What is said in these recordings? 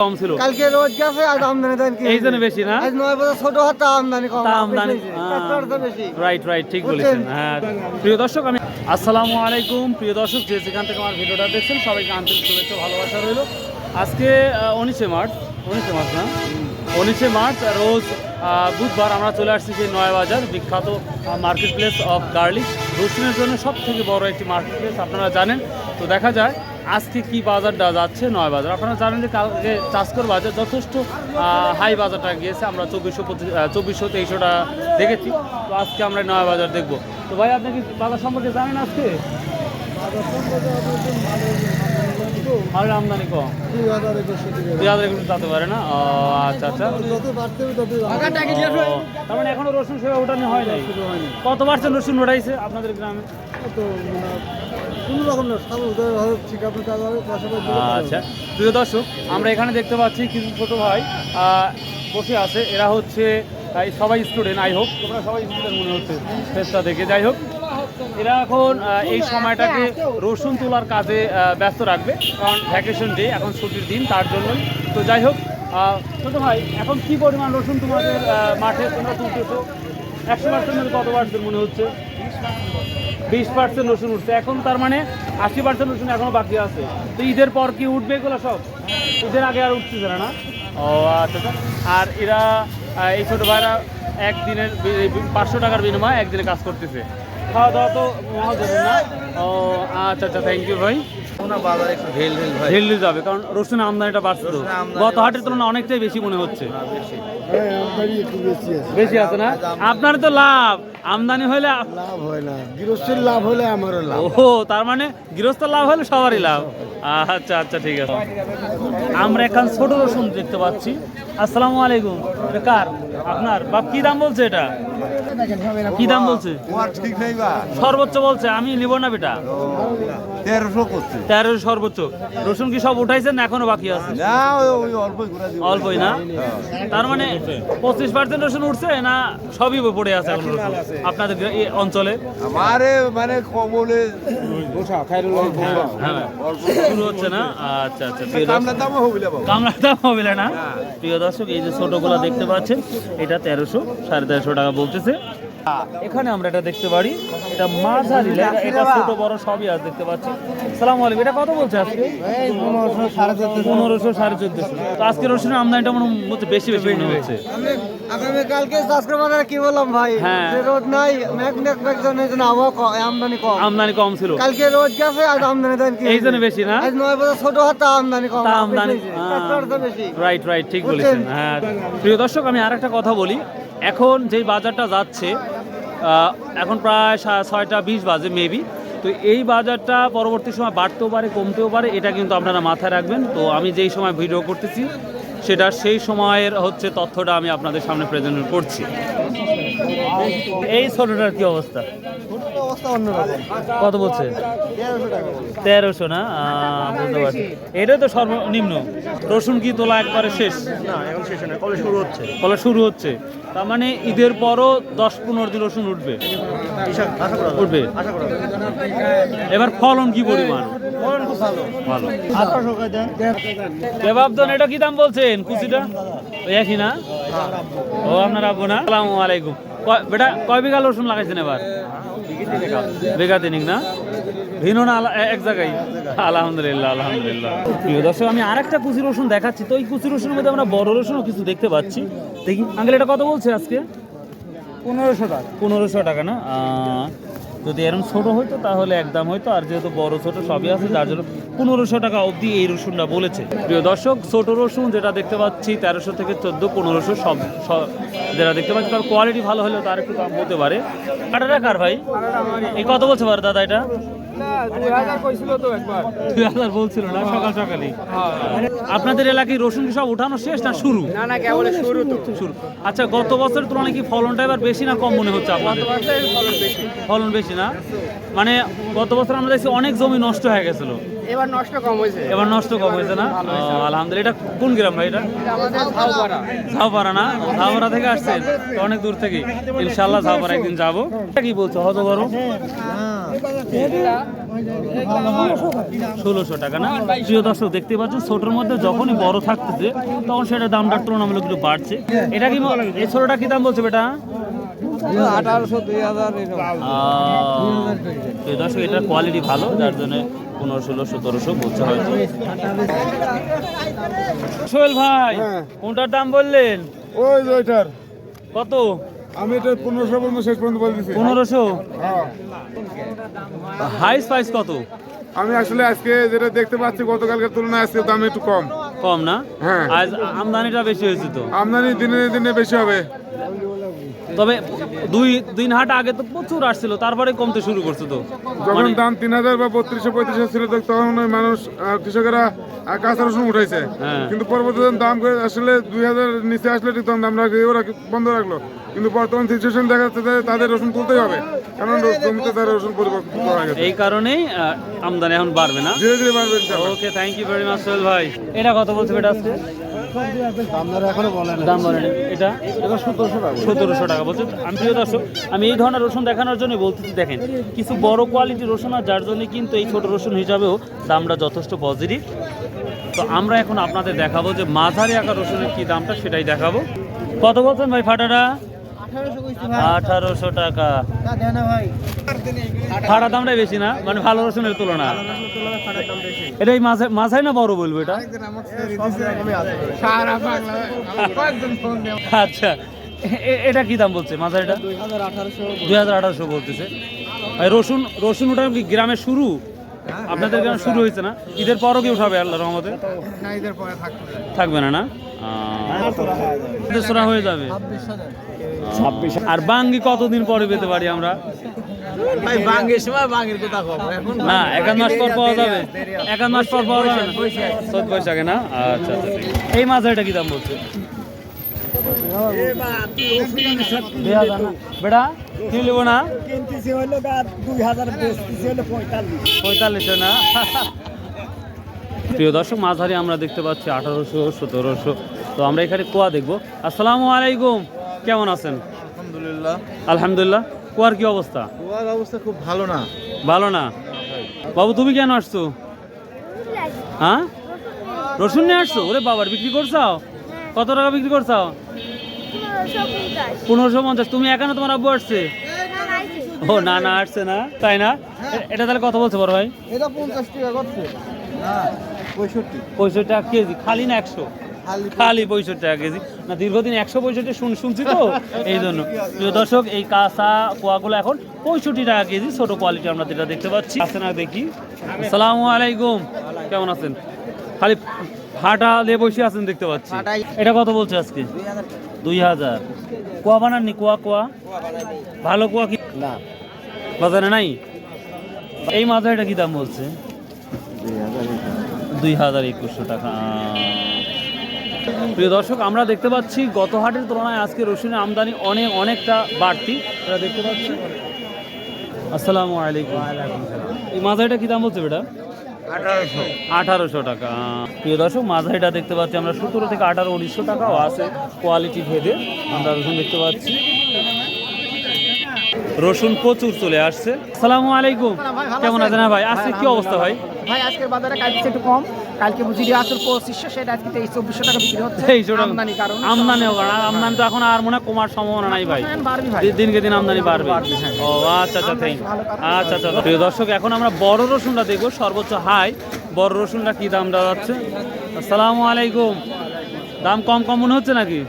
কম ছিল কালকে রোজ গেছে আজ আমদানি দেন কি এই জন্য বেশি না আজ 9 বছর ছোট হাতে আমদানি কম আমদানি বেশি রাইট ঠিক বলেছেন হ্যাঁ প্রিয় দর্শক আমি আসসালামু আলাইকুম প্রিয় দর্শক যে যেখান থেকে আমার ভিডিওটা দেখছেন সবাইকে আন্তরিক শুভেচ্ছা ভালোবাসা রইল আজকে 19শে মার্চ না 19শে মার্চ রোজ বুধবার আমরা চলে আসছি যে নয়াবাজার বিখ্যাত মার্কেট প্লেস অফ গার্লিক রসুনের জন্য সব থেকে বড় একটি মার্কেট প্লেস আপনারা জানেন তো দেখা যায় আজকে কি বাজারটা যাচ্ছে নয়াবাজার আপনারা জানেন যে কালকে চাষকর বাজার যথেষ্ট হাই বাজারটা গিয়েছে আমরা 2400-2300 টাকা দেখেছি তো আজকে আমরা নয়াবাজার দেখবো তো ভাই আপনি কি বাজার সম্পর্কে জানেন আজকে আর আমদানি কম 2021 যেতে পারে না আচ্ছা তার মানে এখনো রসুন সেবা ওঠানো হয় নাই কত পার্সেন্ট রসুন ওঠাইছে আপনাদের গ্রামে আচ্ছা প্রিয় দর্শক আমরা এখানে দেখতে পাচ্ছি কিছু ছোট ভাই বসে আছে এরা হচ্ছে সবাই স্টুডেন্ট আই হোপ তোমরা সবাই স্টুডেন্ট মনে হচ্ছে চেষ্টা থেকে যাই হোক এরা এখন এই সময়টাকে রসুন তোলার কাজে ব্যস্ত রাখবে কারণ ভ্যাকেশন ডে এখন ছুটির দিন তার জন্যই তো যাই হোক ছোটো ভাই এখন কি পরিমাণ রসুন তোমাদের মাঠে তোমরা তুলতেছো 100% কত পার্সেন্ট মনে হচ্ছে 20% রসুন উঠছে এখন তার মানে 80% রসুন এখনো বাকি আছে তো ঈদের পর কি উঠবে এগুলো সব ঈদের আগে আর উঠতেছে না ও আচ্ছা আর এরা এই ছোটো ভাইরা একদিনের 500 টাকার বিনিময়ে একদিনে কাজ করতেছে খাওয়া দাওয়া তো না ও আচ্ছা থ্যাংক ইউ ভাই বাজার একটু ঢেল যাবে কারণ রসুনের আমদানিটা বাড়ছে তো গত হাটের তুলনায় অনেকটাই বেশি মনে হচ্ছে বেশি আছে না আপনার তো লাভ আমদানি হলে লাভ হয় না গৃহস্থের লাভ হলে আমারও লাভ ও তার মানে গৃহস্থের লাভ হলে সবারই লাভ আচ্ছা ঠিক আছে আমরা এখন ছোট রসুন দেখতে পাচ্ছি আসসালামু আলাইকুম এটা কার আপনার বাপ কি দাম বলছে এটা কি দাম বলছে ঠিক নেই বা সর্বোচ্চ বলছে আমি নিব না বেটা 1300 করছে 1300 সর্বোচ্চ রসুন কি সব উঠাইছেন না এখনো বাকি আছে না ওই অল্পই না তার মানে 25% রসুন উঠছে না সবই পড়ে আছে এখন রসুন আপনাদের এই অঞ্চলে আমারে মানে কবলে শুরু হচ্ছে না আচ্ছা কামলা দাম হবে না প্রিয় দর্শক এই যে ছোটগুলো দেখতে পাচ্ছেন এটা 1300 1350 টাকা বলতেছে এখানে আমরা এটা দেখতে পারি এটা মাঝারি এটা ছোট বড় সবই আছে দেখতে পাচ্ছি আসসালামু আলাইকুম এটা কত বলছে আজকে 1500 1450 তো আজকে রসুনের আমদানিটা মনে হচ্ছে বেশি মনে হচ্ছে আগামী কালকে চাষকর বাজারে কি বললাম ভাই রোদ নাই মেঘজনের জন্য আবহাওয়া আমদানি কম ছিল কালকে রোদ গেছে আজ আমদানি দেন কি এই জন্য বেশি না আজ 9 বছর ছোট হাতে আমদানি কম বেশি রাইট ঠিক বলেছেন হ্যাঁ প্রিয় দর্শক আমি আরেকটা কথা বলি এখন যেই বাজারটা যাচ্ছে এখন প্রায় 6টা 20 বাজে মেবি তো এই বাজারটা পরবর্তী সময় বাড়তেও পারে কমতেও পারে এটা কিন্তু আপনারা মাথায় রাখবেন তো আমি যেই সময় ভিডিও করতেছি সেটা সেই সময়ের হচ্ছে তথ্যটা আমি আপনাদের সামনে প্রেজেন্ট করছি এই ছোটটার কি অবস্থা কত বলছে 1300 না বুঝতে পারছি এটাই তো সর্বনিম্ন রসুন কি তোলা একবারে শেষ না এখন শেষ না কলে শুরু হচ্ছে তার মানে ঈদের পরও 10-15 দিন রসুন উঠবে এবার ফলন কি পরিমাণ ভালো জবাবদন এটা কি দাম বলছেন কুচিটা ওই একই না ও আপনার আব্বু না আসসালামু আলাইকুম বেটা কয় বিঘা রসুন লাগাইছেন এবার বিঘা 3 না ভিন্ন না এক জায়গায় আলহামদুলিল্লাহ প্রিয় দর্শক আমি আরেকটা কুচি রসুন দেখাচ্ছি তো এই কুচি রসুনের মধ্যে আমরা বড় রসুনও কিছু দেখতে পাচ্ছি দেখি আঙ্কেল এটা কত বলছে আজকে 1500 টাকা না যদি এরকম ছোট হইতো তাহলে একদম হইতো আর যেহেতু বড় ছোট সবই আছে যার জন্য 1500 টাকা অবধি এই রসুনটা বলেছে প্রিয় দর্শক ছোট রসুন যেটা দেখতে পাচ্ছি 1300 থেকে 1400-1500 সব যেটা দেখতে পাচ্ছি তার কোয়ালিটি ভালো হলেও তার একটু দাম হতে পারে কাটাটা কার ভাই এই কত বলছে পারে দাদা এটা 2000 বলছিল না সকালে আপনাদের এলাকায় রসুন কি সব উঠানো শেষ না শুরু না কেবল শুরু আচ্ছা গত বছরের তুলনায় কি ফলনটা এবার বেশি না কম মনে হচ্ছে আপনাদের ফলন বেশি না মানে গত বছর আমরা দেখছি অনেক জমি নষ্ট হয়ে গেছিল এবার নষ্ট কম হয়েছে। এবার নষ্ট কম হয়েছে না? আলহামদুলিল্লাহ। এটা কোন গ্রাম ভাই? এটা ঝাউপাড়া না? ঝাউপাড়া থেকে আসছেন তো অনেক দূর থেকে। ইনশাআল্লাহ ঝাউপাড়া একদিন যাবো। এটা কি বলছো হত বড়? 1600 টাকা না? প্রিয় দর্শক দেখতে পাচ্ছেন ছোটোর মধ্যে যখনই বড় থাকতেছে তখন সেটার দামটা তুলনামূলক একটু বাড়ছে। এটা কি এই ছোটোটা কি দাম বলছে বেটা? 1800 2000 প্রিয় দর্শক এটার কোয়ালিটি ভালো, যার জন্য 1500 1700 বলছে হয়তো। সোহেল ভাই কোনটার দাম বললেন? ওই যে ওইটার কত? আমি এটা 1500 পর্যন্ত শেষ পর্যন্ত বলে দিছি। 1500? হ্যাঁ। হাইস প্রাইস কত? আমি আসলে আজকে যেটা দেখতে পাচ্ছি গতকালকের তুলনায় আজকে দাম একটু কম। কম না? হ্যাঁ। আজ আমদানিটা বেশি হয়েছে তো। আমদানি দিনে দিনে বেশি হবে। তবে 2 দিন হাট আগে তো প্রচুর আসছিল, তারপরে কমতে শুরু করছে তো। যখন দাম 3000 বা 3200 3500 ছিল তখন ওই মানুষ কৃষকেরা কাঁচা রসুন উঠাইছে, হ্যাঁ। কিন্তু পরবর্তীতে দাম করে আসলে 2000 নিচে আসলে ঠিক তখন দাম রাখে ওরা বন্ধ রাখলো। কিন্তু বর্তমান সিচুয়েশন দেখা যাচ্ছে যে তাদের রসুন তুলতেই হবে, কারণ জমিতে তার রসুন পরিবর্তন করা গেছে। এই কারণেই আমদানি এখন বাড়বে না? ধীরে ধীরে বাড়বে ইনশাআল্লাহ। Okay, thank you very much Sohel ভাই। এটা কত বলছে বেটা আজকে? দাম বলেন। এটা 1700 টাকা বলছে। আমি প্রিয় দর্শক আমি এই ধরনের রসুন দেখানোর জন্য বলতেছি, দেখেন কিছু বড় কোয়ালিটির রসুন আর যার জন্য কিন্তু এই ছোট রসুন হিসাবেও দামটা যথেষ্ট পজিটিভ। তো আমরা এখন আপনাদের দেখাবো যে মাঝারি আকার রসুনের কি দামটা সেটাই দেখাবো। কত বলছেন ভাই ফাটাটা? 1800 টাকা। ফাটা দামটাই বেশি না, মানে ভালো রসুনের তুলনা? এটা এই মাঝাই না বড় বলবো এটা? আচ্ছা, এটা কি দাম বলছে মাঝারিটা? 2800 বলতেছে। রসুন ওটা কি গ্রামের শুরু? আপনাদের গ্রামে শুরু হয়েছে না? ঈদের পরও কি উঠাবে আল্লাহর রহমতে? থাকবে না না? সোনা হয়ে যাবে। আর বাঙ্গি কতদিন পরে পেতে পারি আমরা? না, 1 মাস পর পাওয়া যাবে। 1 মাস পর পাওয়া যাবে না? 7 বৈশাখে না? আচ্ছা আচ্ছা। এই মাঝারিটা কি দাম বলছে? 2000 না? বেটা কি নেব না? 4500 না? প্রিয় দর্শক মাঝারি আমরা দেখতে পাচ্ছি 1800 1700। তো আমরা এখানে কোয়া দেখবো। আসসালামু আলাইকুম, কেমন আছেন? আলহামদুলিল্লাহ। আলহামদুলিল্লাহ। কুয়ার কি অবস্থা? কুয়ার অবস্থা খুব ভালো না। ভালো না? বাবু তুমি কেন আসছো? হ্যাঁ, রসুন নিয়ে আসছো? ওরে বাবার, বিক্রি করছাও? কত টাকা বিক্রি করছাও? 1550। তুমি একা না তোমার আব্বু আসছে? ও না না আসছে না, তাই না? এটা তাহলে কত বলছে বড় ভাই? এটা 50 টাকা করছে। 65 টাকা কেজি? খালি না 100? খালি 65 টাকা কেজি না? দীর্ঘদিন 165 শুনছি তো এই জন্য। প্রিয় দর্শক এই কাঁচা কোয়াগুলো এখন 65 টাকা কেজি, ছোট কোয়ালিটি আমরা যেটা দেখতে পাচ্ছি। আছে না দেখি। আসসালামু আলাইকুম, কেমন আছেন? খালি ফাটা দিয়ে বসে আছেন দেখতে পাচ্ছি। এটা কত বলছে আজকে? 2000। কোয়া বানাননি? কোয়া ভালো কোয়া কি না বাজারে নাই? এই মাঝারিটা কি দাম বলছে? 2100 টাকা। প্রিয় দর্শক আমরা দেখতে পাচ্ছি গত হাটের তুলনায় আজকে রসুনের আমদানি অনেকটা বাড়তি, এটা দেখতে পাচ্ছি। আসসালামু আলাইকুম। এই মাঝারিটা কি দাম বলছে বেটা? 1800 টাকা। প্রিয় দর্শক মাঝারিটা দেখতে পাচ্ছি আমরা 17 থেকে 18 1900 টাকাও আছে কোয়ালিটি ভেদে। আমরা রসুন দেখতে পাচ্ছি, রসুন প্রচুর চলে আসছে। আসসালামু আলাইকুম, কেমন আছেন ভাই? আজকে কি অবস্থা ভাই? ভাই আজকের বাজারে কালকে একটু কম, কালকে বুঝি আসল 2500, সেটা আজকে 2300-2400 টাকা বিক্রি হচ্ছে। আমদানি কারণে আমদানি তো এখন আর মনে হয় কমার সম্ভাবনা নাই ভাই। বাড়বে ভাই, দিনকে দিন আমদানি বাড়বে। ও আচ্ছা আচ্ছা, আচ্ছা আচ্ছা। প্রিয় দর্শক এখন আমরা বড় রসুনটা দেখবো, সর্বোচ্চ হাই বড় রসুনটা কি দাম দেওয়া যাচ্ছে। আসসালামু আলাইকুম। দাম কম মনে হচ্ছে নাকি?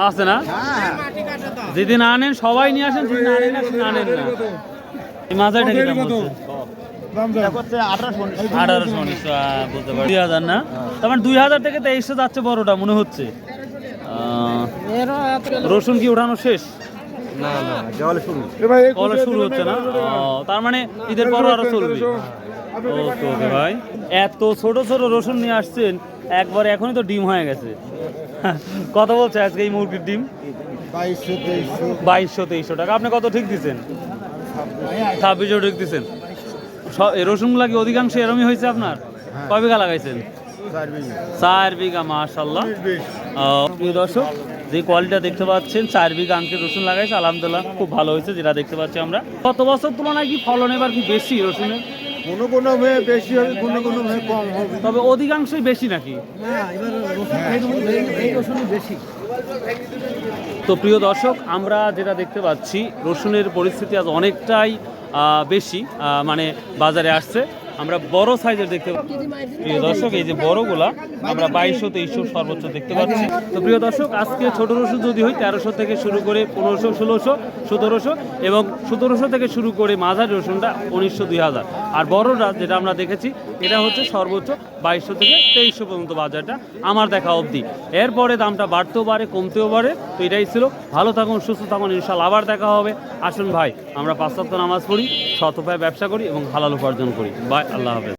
আছে না? যেদিন আনেন সবাই নিয়ে আসেন, যেদিন আনেন না। এই মাঝারিটা কি দাম বলছে? 1800 বলতে পারি। 2000 না? তার মানে 2000 থেকে 2300 যাচ্ছে বড়টা মনে হচ্ছে। রসুন কি উঠানো শেষ? কলে শুরু হচ্ছে না? তার মানে ঈদের পর আরো চলবে। ওকে ভাই, এত ছোট রসুন নিয়ে আসছেন একবার, এখনই তো ডিম হয়ে গেছে। কত বলছে আজকে এই মুরগির ডিম? 2200-2300 টাকা। আপনি কত ঠিক দিচ্ছেন? 2600 ঠিক দিচ্ছেন। এই রসুনগুলা কি অধিকাংশ এরমই হয়েছে আপনার? কয় বিঘা লাগাইছেন? 4 বিঘা, মাশাআল্লাহ। প্রিয় দর্শক, যে কোয়ালিটি দেখতে পাচ্ছেন 4 বিঘা আঙ্কেল রসুন লাগাইছে, আলহামদুলিল্লাহ খুব ভালো হয়েছে যেটা দেখতে পাচ্ছি আমরা। গত বছর তুলনায় কি ফলন এবার কি বেশি রসুনের? কোনো কোনো মেয়ে বেশি হবে, কোনো কোনো মেয়ে কম হবে। তবে অধিকাংশই বেশি নাকি? বেশি। তো প্রিয় দর্শক, আমরা যেটা দেখতে পাচ্ছি রসুনের পরিস্থিতি আজ অনেকটাই বেশি মানে বাজারে আসছে। আমরা বড় সাইজের দেখতে পাচ্ছি প্রিয় দর্শক, এই যে বড়গুলা আমরা 2200-2300 সর্বোচ্চ দেখতে পাচ্ছি। তো প্রিয় দর্শক, আজকে ছোট রসুন যদি হয় 1300 থেকে শুরু করে 1500, 1600, 1700 এবং 1700 থেকে শুরু করে মাঝারি রসুনটা 1900, 2000। আর বড়টা যেটা আমরা দেখেছি এটা হচ্ছে সর্বোচ্চ 2200 থেকে 2300 পর্যন্ত বাজারটা আমার দেখা অবধি। এরপরে দামটা বাড়তেও পারে, কমতেও পারে। তো এটাই ছিল। ভালো থাকুন, সুস্থ থাকুন, ইনশাআল্লাহ আবার দেখা হবে। আসুন ভাই, আমরা 5 ওয়াক্ত নামাজ পড়ি, সৎ উপায়ে ব্যবসা করি এবং হালাল উপার্জন করি। বাই, আল্লাহ হাফেজ।